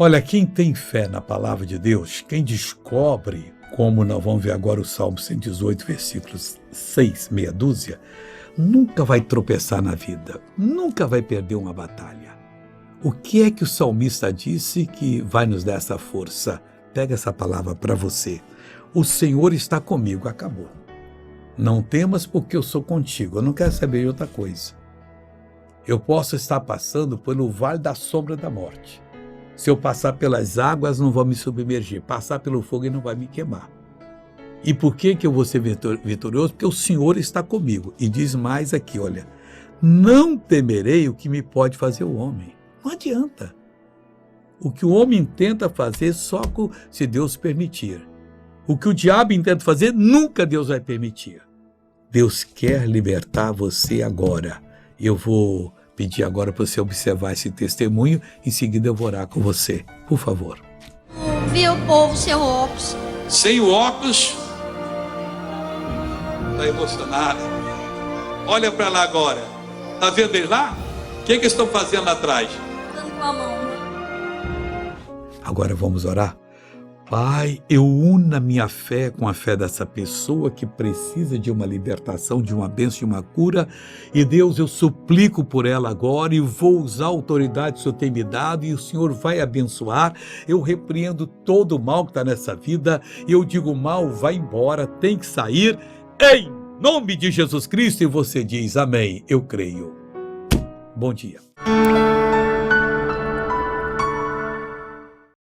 Olha, quem tem fé na palavra de Deus, quem descobre, como nós vamos ver agora o Salmo 118, versículos 6, meia dúzia, nunca vai tropeçar na vida, nunca vai perder uma batalha. O que é que o salmista disse que vai nos dar essa força? Pega essa palavra para você. O Senhor está comigo, acabou. Não temas porque eu sou contigo, eu não quero saber de outra coisa. Eu posso estar passando pelo vale da sombra da morte. Se eu passar pelas águas, não vou me submergir. Passar pelo fogo, ele não vai me queimar. E por que eu vou ser vitorioso? Porque o Senhor está comigo. E diz mais aqui, olha, não temerei o que me pode fazer o homem. Não adianta. O que o homem tenta fazer, só se Deus permitir. O que o diabo intenta fazer, nunca Deus vai permitir. Deus quer libertar você agora. Eu vou pedir agora para você observar esse testemunho, em seguida eu vou orar com você. Por favor. Vê o povo sem o óculos. Sem o óculos. Está emocionado. Olha para lá agora. Está vendo eles lá? O que eles estão fazendo lá atrás? Dando com a mão. Agora vamos orar? Pai, eu uno a minha fé com a fé dessa pessoa que precisa de uma libertação, de uma bênção, de uma cura. E Deus, eu suplico por ela agora e vou usar a autoridade que o Senhor tem me dado e o Senhor vai abençoar. Eu repreendo todo o mal que está nessa vida e eu digo, mal, vai embora, tem que sair, em nome de Jesus Cristo. E você diz, amém, eu creio. Bom dia.